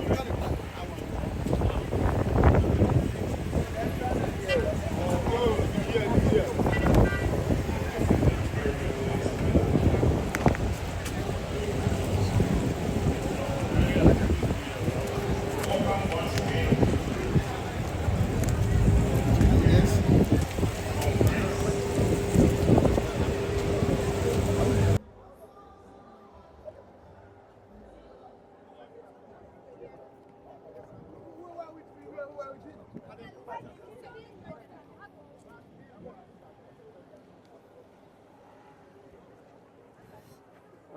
All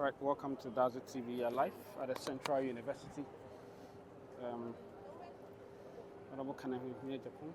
right, welcome to Dazu TV live at the Central University. Honorable Kanahi, Agyapong.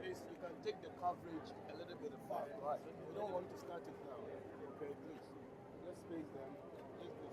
You can take the coverage a little bit far. Right. We don't want to start it now. Okay, please. Let's space them. Let's go.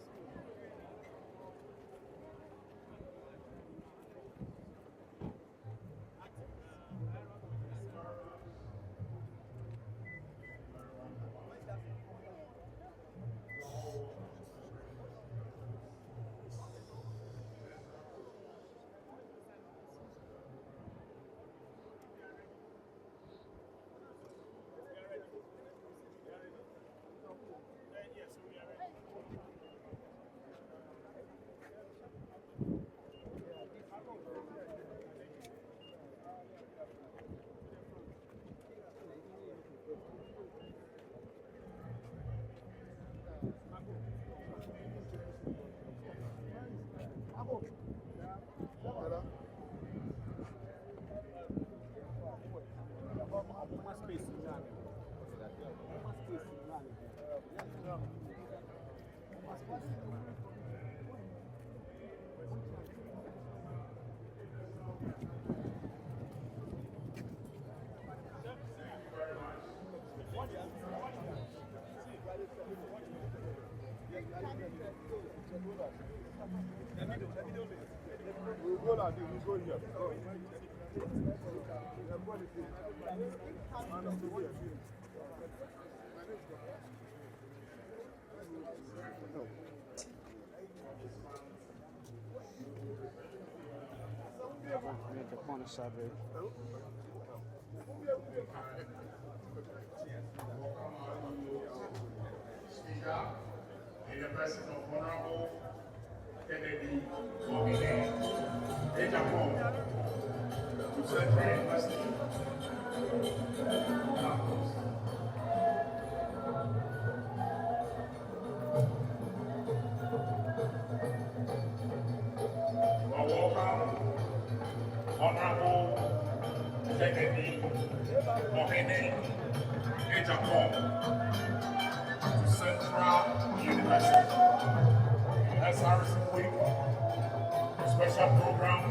Speaker, in the person of Honorable Kennedy Agyapong to Central University. Welcome, Honorable Kennedy Agyapong to Central University. SRC Week, special program,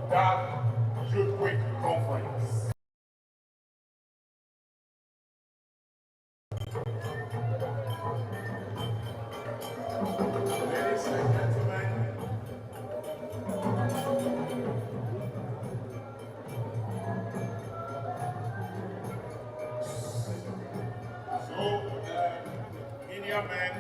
that Youth Week Conference. Ladies and gentlemen, media men,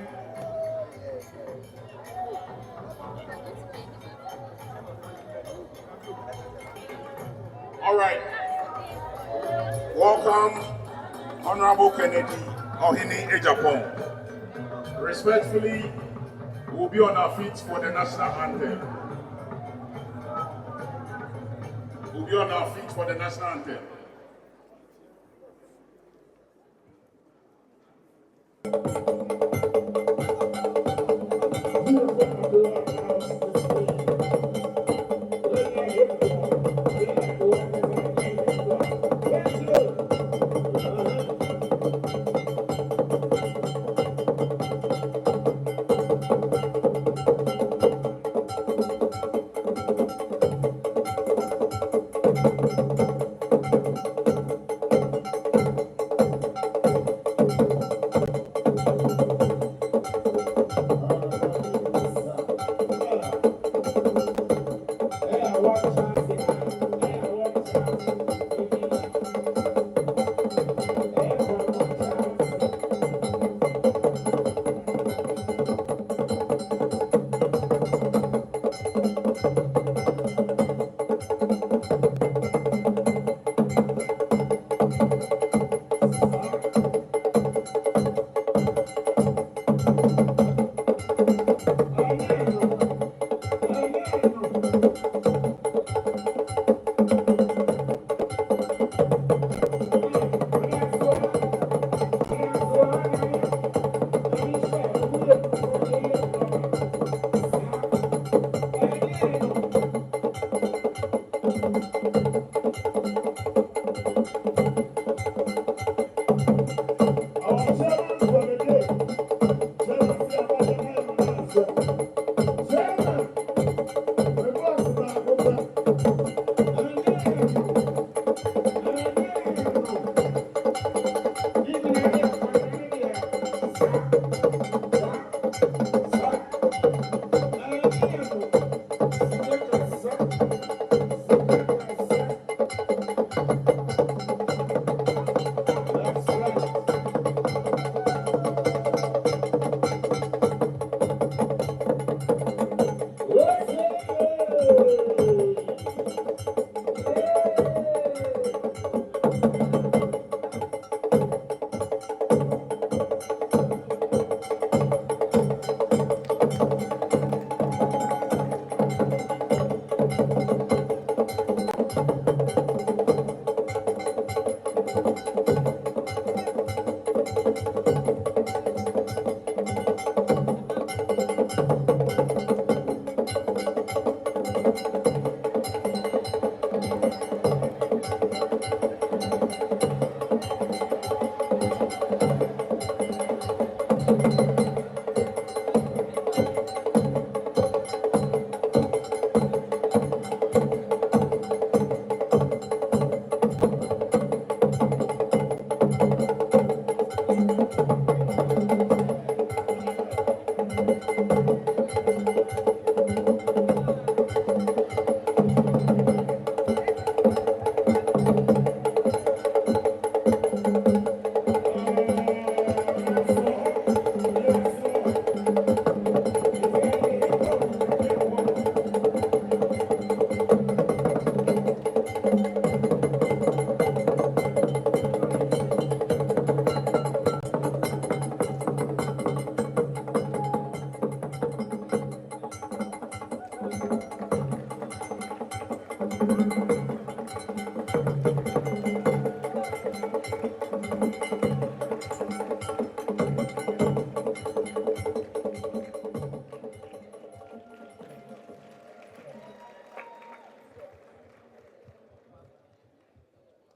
all right. Welcome, Honorable Kennedy Agyapong. Respectfully, we'll be on our feet for the national anthem. We'll be on our feet for the national anthem.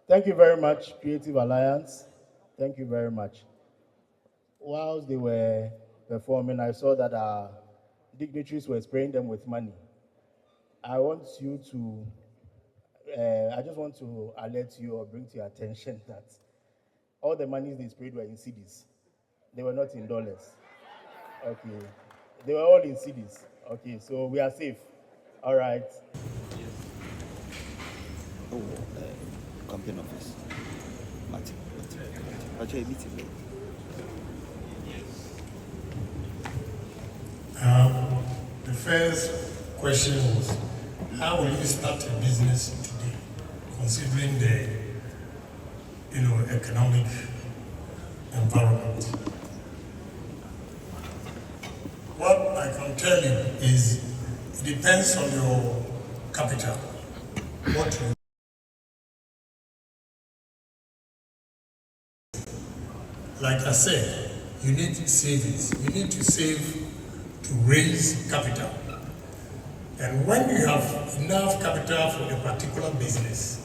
Thank you very much, Creative Alliance. Thank you very much. Whilst they were performing, I saw that our dignitaries were spraying them with money. I want you to, I just want to alert you or bring to your attention that all the monies they sprayed were in cedis. They were not in dollars. Okay. They were all in cedis. Okay, so we are safe. All right. Oh, campaign office. Martin. Meeting. The first question was, how will you start a business today, considering the, economic environment? What I can tell you is, it depends on your capital. What you Like I said, you need savings. You need to save to raise capital. And when you have enough capital for a particular business,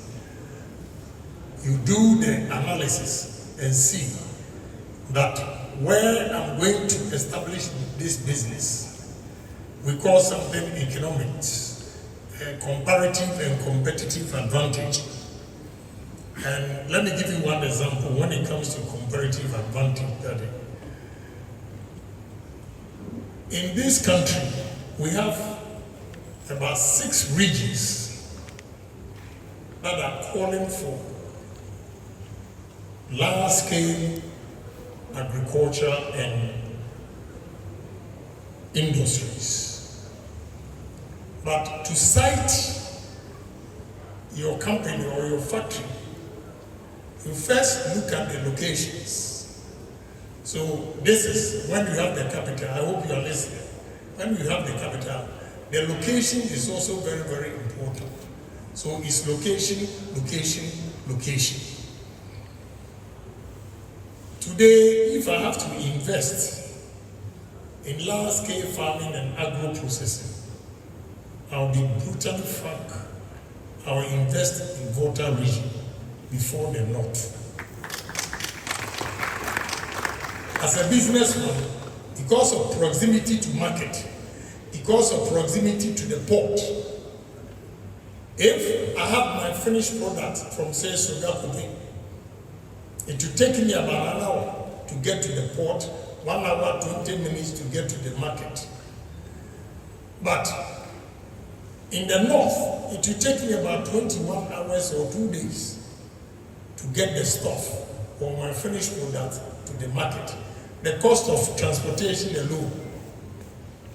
you do the analysis and see that where I'm going to establish this business, we call something economics, a comparative and competitive advantage. And let me give you one example when it comes to comparative advantage. In this country, we have about 6 regions that are calling for large-scale agriculture and industries. But to site your company or your factory, you first look at the locations. So this is when you have the capital. I hope you are listening. When you have the capital, the location is also very, very important. So it's location, location, location. Today, if I have to invest in large-scale farming and agro-processing, I'll be brutally frank. I will invest in Volta region before the north. As a businessman, because of proximity to market, because of proximity to the port, if I have my finished product from, say, Saga, it will take me about an hour to get to the port, 1 hour, 20 minutes to get to the market. But in the north, it will take me about 21 hours or 2 days to get the stuff or my finished product to the market. The cost of transportation alone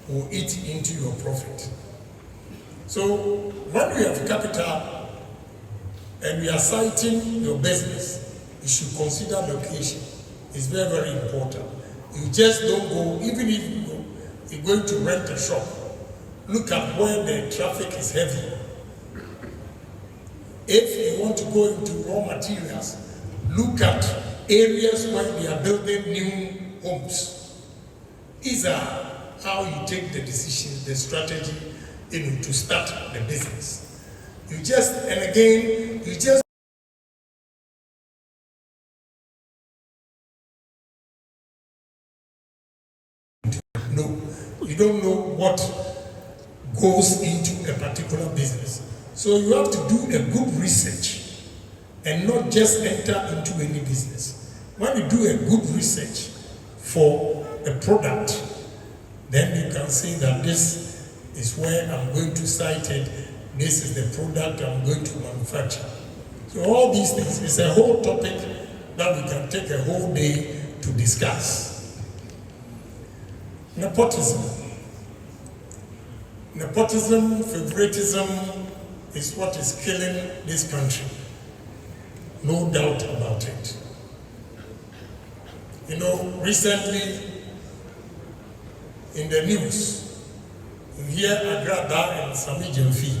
will eat into your profit. So when you have capital and you are citing your business, you should consider location. It's very, very important. You just don't go, even if you go, you're going to rent a shop, look at where the traffic is heavy. If you want to go into raw materials, look at areas where they are building new homes. These are how you take the decision, the strategy, to start the business. You just no, you don't know what goes into a particular business. So you have to do a good research and not just enter into any business. When you do a good research for a product, then you can say that this is where I'm going to cite it, this is the product I'm going to manufacture. So all these things is a whole topic that we can take a whole day to discuss. Nepotism. Nepotism, favoritism is what is killing this country. No doubt about it. You know, recently in the news, you hear Agrada and Sammy Gyamfi.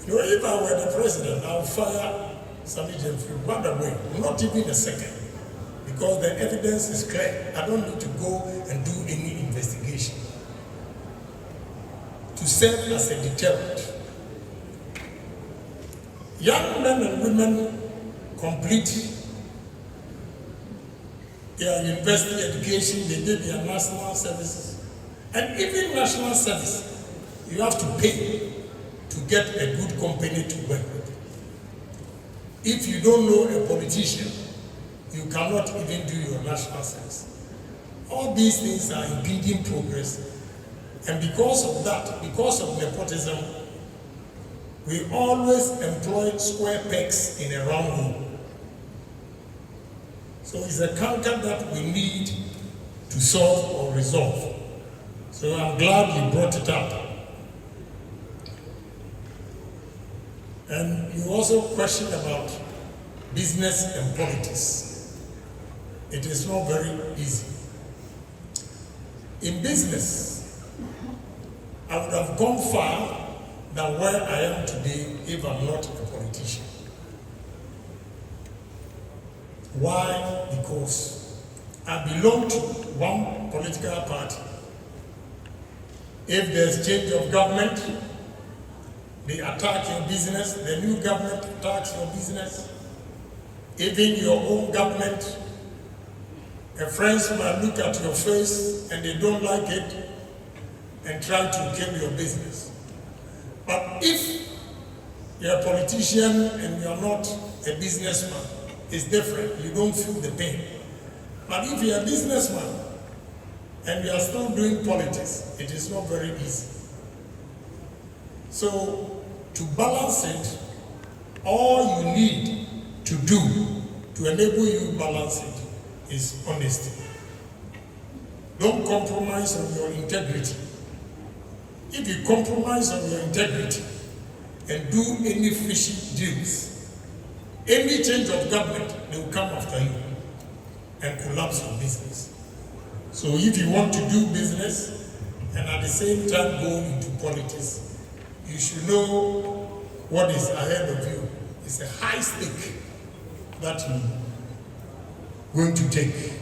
You know, if I were the president, I would fire Sammy Gyamfi right away, not even a second, because the evidence is clear. I don't need to go and do any investigation. To serve as a deterrent. Young men and women complete their university education, they did their national services. And even national service, you have to pay to get a good company to work with. If you don't know a politician, you cannot even do your national service. All these things are impeding progress. And because of that, because of nepotism, we always employ square pegs in a round hole. So it's a canker that we need to solve or resolve. So I'm glad you brought it up. And you also questioned about business and politics. It is not very easy. In business, I would have gone far than where I am today if I'm not a politician. Why? Because I belong to one political party. If there's change of government, they attack your business, the new government attacks your business. Even your own government, your friends might look at your face and they don't like it and try to kill your business. But if you're a politician and you're not a businessman, it's different. You don't feel the pain. But if you're a businessman and you are still doing politics, it is not very easy. So to balance it, all you need to do to enable you to balance it is honesty. Don't compromise on your integrity. If you compromise on your integrity and do any fishy deals, any change of government, they will come after you and collapse your business. So if you want to do business and at the same time go into politics, you should know what is ahead of you. It's a high stake that you're going to take.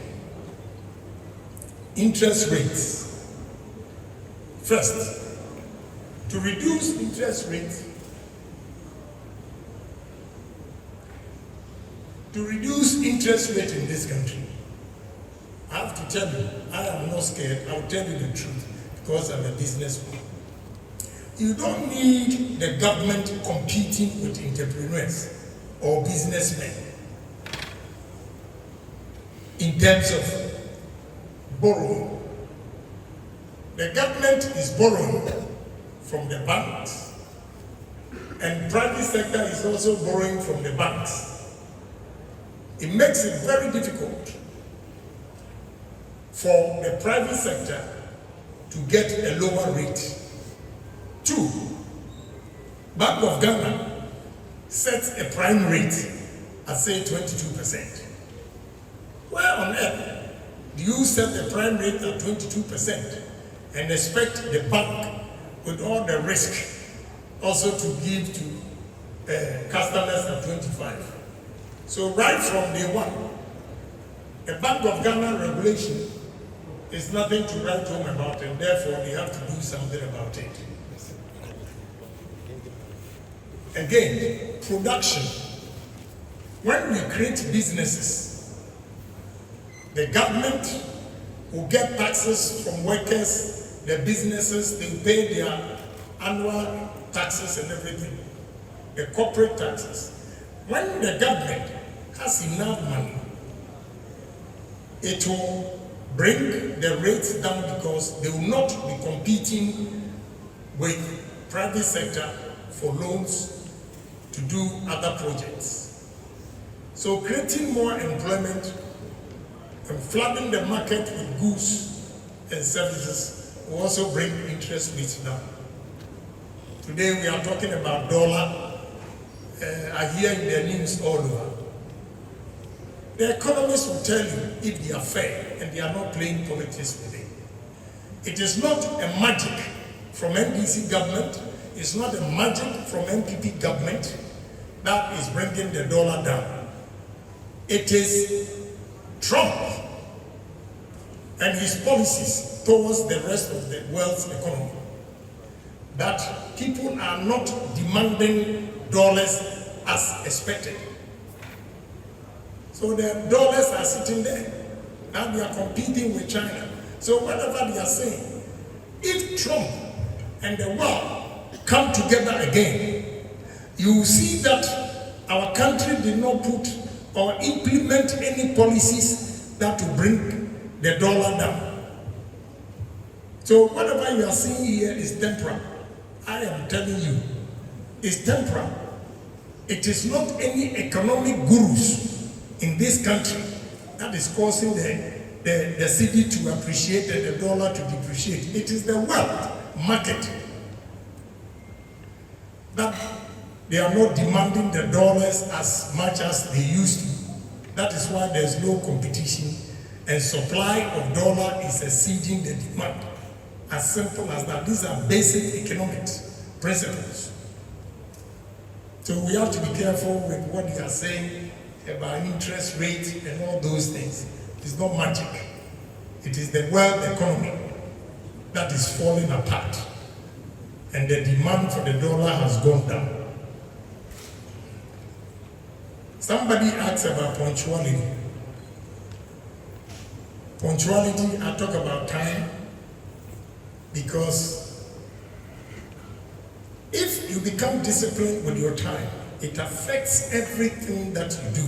Interest rates. First, to reduce interest rates, in this country, I have to tell you, I am not scared. I will tell you the truth because I'm a businessman. You don't need the government competing with entrepreneurs or businessmen in terms of borrowing. The government is borrowing from the banks, and private sector is also borrowing from the banks. It makes it very difficult for the private sector to get a lower rate. 2, Bank of Ghana sets a prime rate at say 22%. Where on earth do you set the prime rate at 22% and expect the bank with all the risk also to give to customers at 25? So right from day one, the Bank of Ghana regulation is nothing to write home about, and therefore they have to do something about it. Again, production. When we create businesses, the government will get taxes from workers, the businesses, they pay their annual taxes and everything, the corporate taxes. When the government has enough money, it will bring the rates down because they will not be competing with private sector for loans to do other projects. So creating more employment and flooding the market with goods and services will also bring interest rates down. Today we are talking about dollar. I hear in the news all over. The economists will tell you if they are fair and they are not playing politics with it. It is not a magic from NDC government, it's not a magic from MPP government that is bringing the dollar down. It is Trump and his policies towards the rest of the world's economy that people are not demanding dollars as expected. So the dollars are sitting there. Now they are competing with China. So whatever they are saying, if Trump and the world come together again, you will see that our country did not put or implement any policies that will bring the dollar down. So whatever you are seeing here is temporal. I am telling you, it's temporal. It is not any economic gurus in this country that is causing the cedi to appreciate and the dollar to depreciate. It is the world market that they are not demanding the dollars as much as they used to. That is why there's no competition and supply of dollar is exceeding the demand. As simple as that. These are basic economics principles. So we have to be careful with what they are saying about interest rate and all those things. It's not magic. It is the world economy that is falling apart. And the demand for the dollar has gone down. Somebody asked about punctuality. Punctuality, I talk about time because if you become disciplined with your time, it affects everything that you do,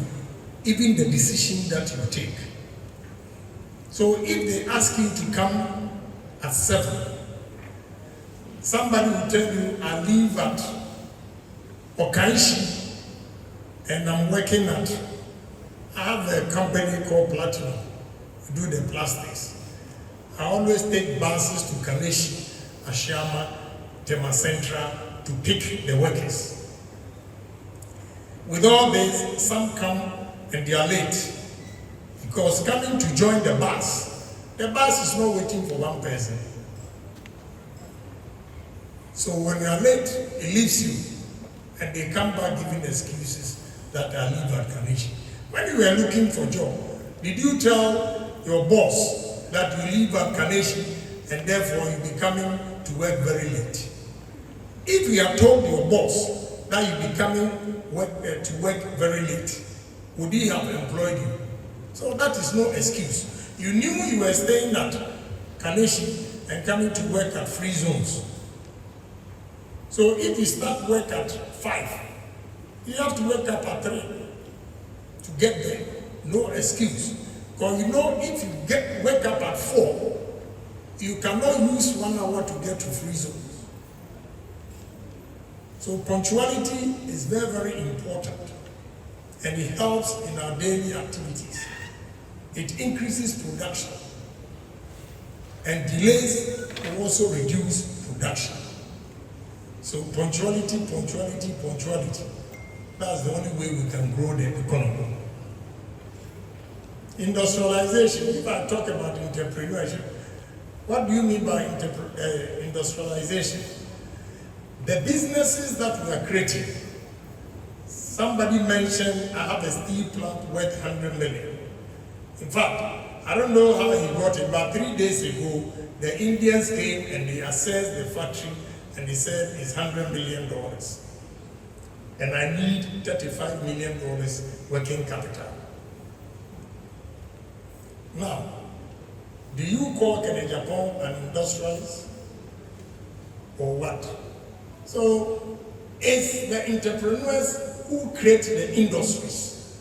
even the decision that you take. So if they ask you to come at 7, somebody will tell you, I live at Okaishi and I'm working at, I have a company called Platinum, we do the plastics. I always take buses to Kaneshi, Ashama, Tema Central to pick the workers. With all this, some come and they are late because coming to join the bus is not waiting for one person. So when you are late, it leaves you and they come back giving excuses that I live at Kaneshi. When you were looking for a job, did you tell your boss that you live at Kaneshi and therefore you'll be coming to work very late? If you have told your boss that you'll be coming to work very late, would he have employed you? So that is no excuse. You knew you were staying at Kaneshi and coming to work at free zones. So if you start work at 5, you have to wake up at 3 to get there. No excuse. Because you know if you wake up at 4, you cannot use 1 hour to get to free zones. So punctuality is very, very important. And it helps in our daily activities. It increases production. And delays will also reduce production. So punctuality, punctuality, punctuality. That's the only way we can grow the economy. Industrialization, if I talk about entrepreneurship, what do you mean by industrialization? The businesses that we are creating. Somebody mentioned I have a steel plant worth 100 million. In fact, I don't know how he got it, but 3 days ago, the Indians came and they assessed the factory and they said it's $100 million. And I need $35 million working capital. Now, do you call Agyapong an industrialist? Or what? So, it's the entrepreneurs who create the industries.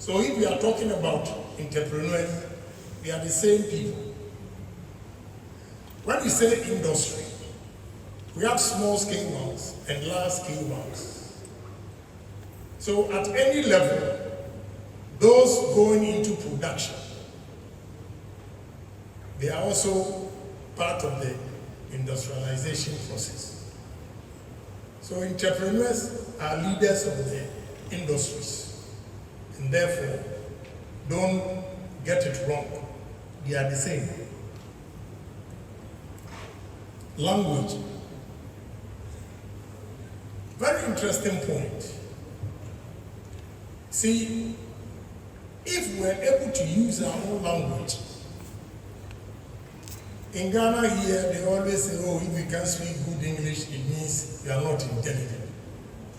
So if we are talking about entrepreneurs, they are the same people. When we say industry, we have small scale ones and large scale ones. So at any level, those going into production, they are also part of the industrialization process. So entrepreneurs are leaders of the industries, and therefore, don't get it wrong. They are the same. Language. Very interesting point. See, if we're able to use our own language, in Ghana here, they always say, oh, if you can't speak good English, it means you are not intelligent.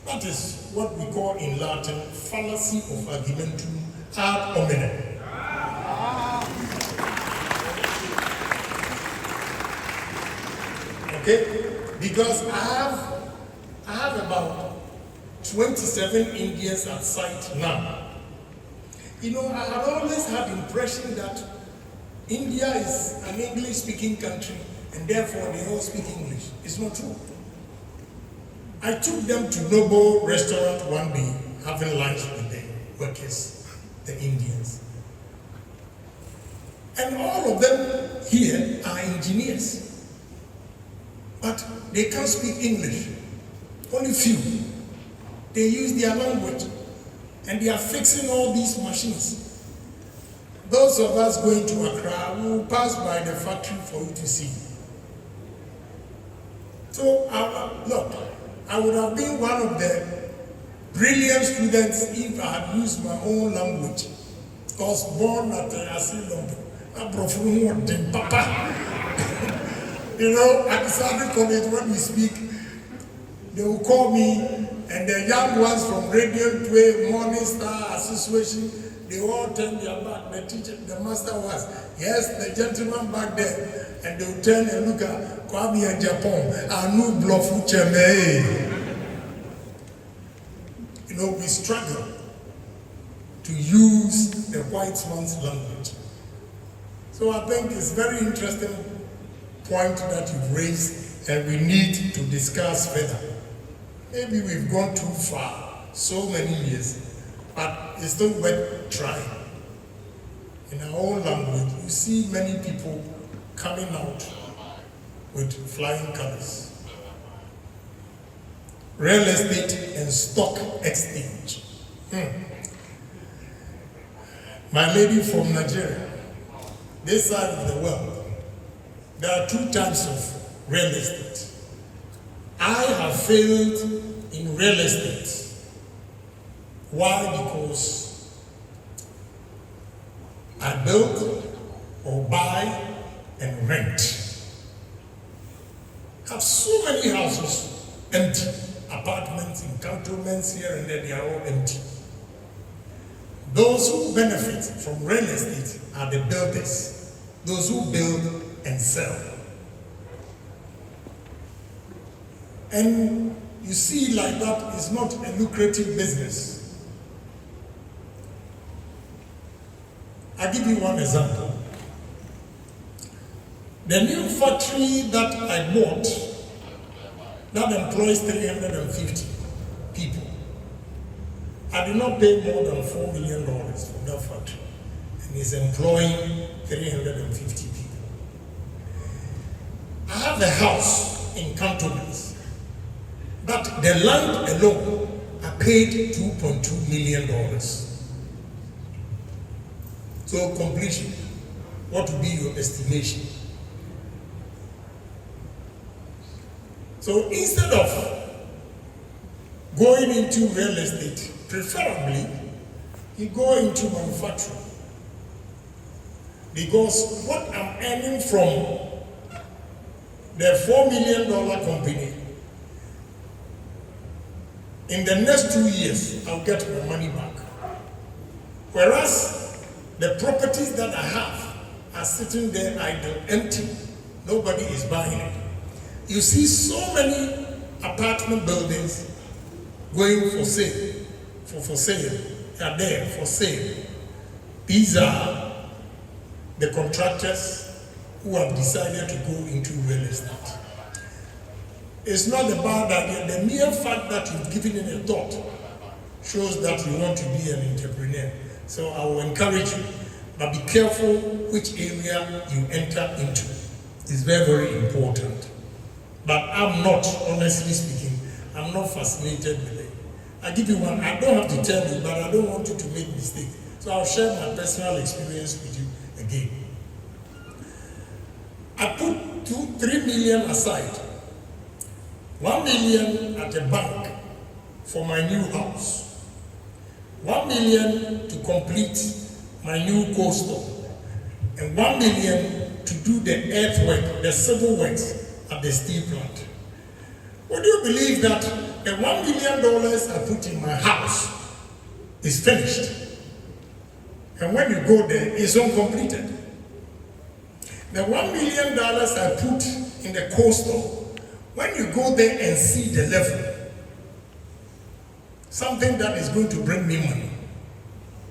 That is what we call in Latin, fallacy of argumentum ad hominem. Okay? Because I have about 27 Indians at site now. You know, I had always had the impression that India is an English-speaking country, and therefore they all speak English. It's not true. I took them to Noble restaurant one day, having lunch with the workers, the Indians. And all of them here are engineers. But they can't speak English. Only few. They use their language. And they are fixing all these machines. Those of us going to Accra will pass by the factory for you to see. So, look, I would have been one of the brilliant students if I had used my own language. I was born at Asylum. Papa. You know, at the Saga College, when we speak, they will call me, and the young ones from Radio 12, Morning Star Association, they all turn their back. The teacher, the master was, yes, the gentleman back there. And they will turn and look at Kwame Agyapong, Anu Blofu Cheme. You know, we struggle to use the white man's language. So I think it's a very interesting point that you've raised, and we need to discuss further. Maybe we've gone too far, so many years, but it's still worth trying. In our own language, you see many people coming out with flying colors. Real estate and stock exchange. My lady from Nigeria, this side of the world, there are two types of real estate. I have failed in real estate. Why? Because I build or buy and rent. I have so many houses empty, apartments in cantonments here and there, they are all empty. Those who benefit from real estate are the builders, those who build and sell. And you see, like that is not a lucrative business. I'll give you one example. The new factory that I bought, that employs 350 people. I did not pay more than $4 million for that factory. And it's employing 350 people. I have a house in cantonments, but the land alone, I paid $2.2 million. So completion, what would be your estimation? So instead of going into real estate, preferably, you go into manufacturing. Because what I'm earning from the $4 million company, in the next 2 years, I'll get my money back. Whereas the properties that I have are sitting there idle, empty. Nobody is buying it. You see so many apartment buildings going for sale, are there for sale. These are the contractors who have decided to go into real estate. It's not a bad idea. The mere fact that you've given it a thought shows that you want to be an entrepreneur. So I will encourage you, but be careful which area you enter into. It's very, very important. But I'm not, honestly speaking, I'm not fascinated with it. I give you one, I don't have to tell you, but I don't want you to make mistakes. So I'll share my personal experience with you again. I put 3 million aside. 1 million at the bank for my new house. 1 million to complete my new coastal. And 1 million to do the earthwork, the civil works at the steel plant. Would you believe that the $1 million I put in my house is finished? And when you go there, it's uncompleted. The $1 million I put in the coastal, when you go there and see the level, something that is going to bring me money,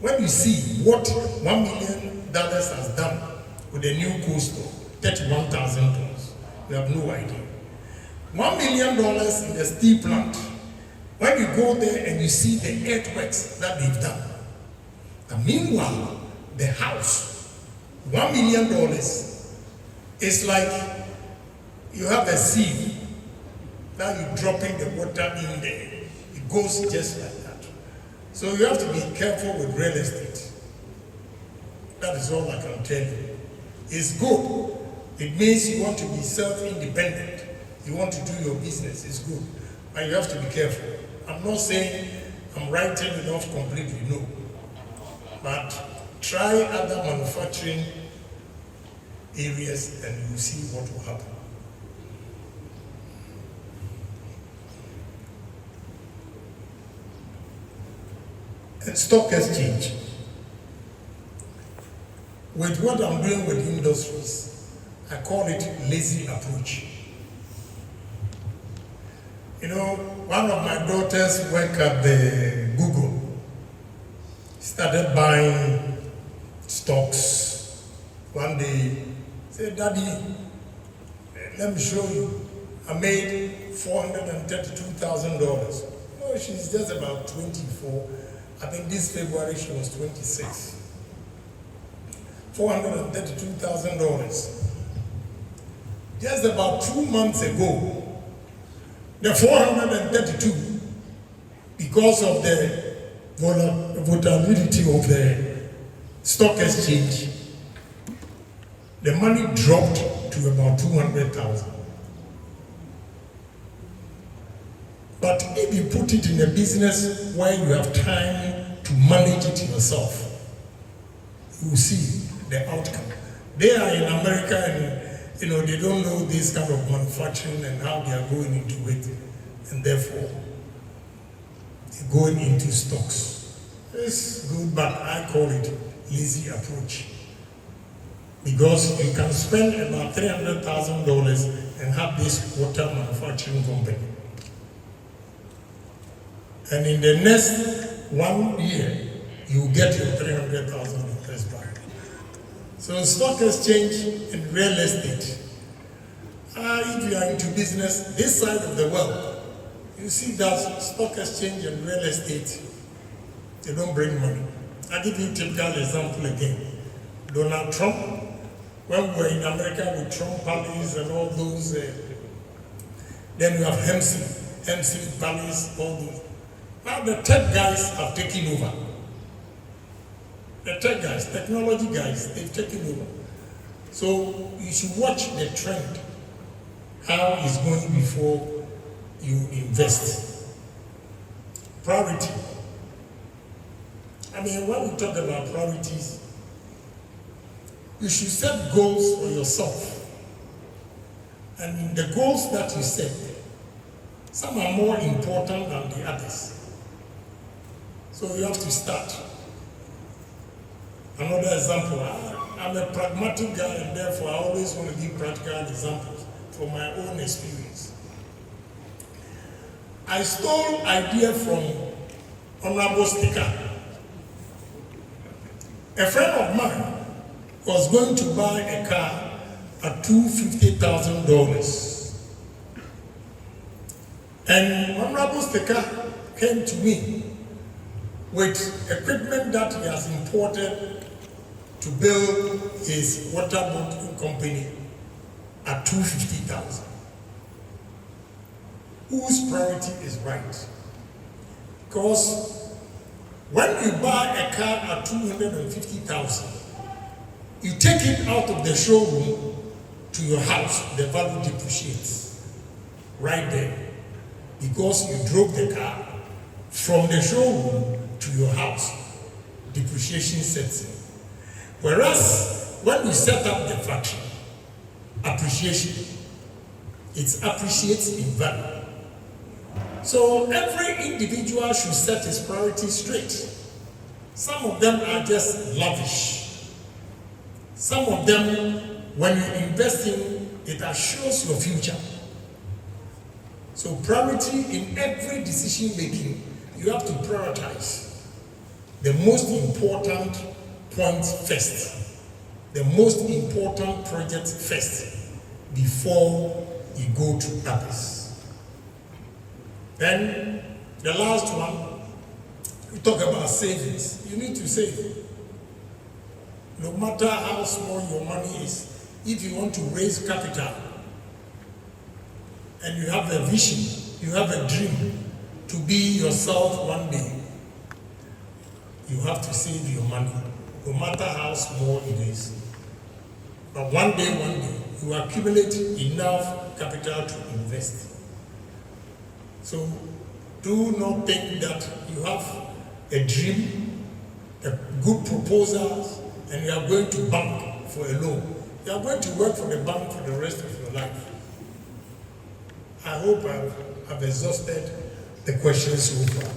when you see what $1 million has done with the new coastal, 31,000 tons, you have no idea. $1 million in the steel plant, when you go there and you see the earthworks that they've done. And meanwhile, the house, $1 million is like you have a seed. Now you're dropping the water in there. It goes just like that. So you have to be careful with real estate. That is all I can tell you. It's good. It means you want to be self-independent. You want to do your business. It's good. But you have to be careful. I'm not saying I'm writing it off completely, no. But try other manufacturing areas and you'll see what will happen. And stock exchange. With what I'm doing with industries, I call it lazy approach. You know, one of my daughters worked at the Google, started buying stocks. One day, said, "Daddy, let me show you. I made $432,000. No, she's just about 24. I think this February she was 26. $432,000. Just about 2 months ago, the 432, because of the volatility of the stock exchange, the money dropped to about 200,000. But if you put it in a business where you have time to manage it yourself, you will see the outcome. They are in America and they don't know this kind of manufacturing and how they are going into it, and therefore they're going into stocks. It's good, but I call it lazy approach. Because you can spend about $300,000 and have this water manufacturing company. And in the next 1 year, you get your $300,000 back. So stock exchange and real estate. If you are into business, this side of the world, you see that stock exchange and real estate, they don't bring money. I'll give you a typical example again. Donald Trump, when we were in America with Trump Palace and all those, then you have Hemsley Palace, all those. Now the tech guys have taken over. The tech guys, technology guys, they've taken over. So you should watch the trend, how it's going before you invest. Priority. I mean, when we talk about priorities, you should set goals for yourself. And the goals that you set, some are more important than the others. So you have to start. Another example, I'm a pragmatic guy and therefore I always want to give practical examples from my own experience. I stole idea from Honorable Speaker A friend of mine was going to buy a car at $250,000. And Honorable Speaker came to me with equipment that he has imported to build his water boating company at $250,000. Whose priority is right? Because when you buy a car at $250,000, you take it out of the showroom to your house, the value depreciates right there, because you drove the car from the showroom to your house. Depreciation sets in. Whereas when you set up the factory, appreciation, it appreciates in value. So every individual should set his priorities straight. Some of them are just lavish. Some of them, when you invest in, it assures your future. So priority in every decision making, you have to prioritize the most important point first, the most important project first, before you go to others. Then the last one, we talk about savings. You need to save. No matter how small your money is, if you want to raise capital and you have a vision, you have a dream to be yourself one day, you have to save your money, no matter how small it is. But one day, you accumulate enough capital to invest. So do not think that you have a dream, a good proposal, and you are going to bank for a loan. You are going to work for the bank for the rest of your life. I hope I've exhausted the questions so far.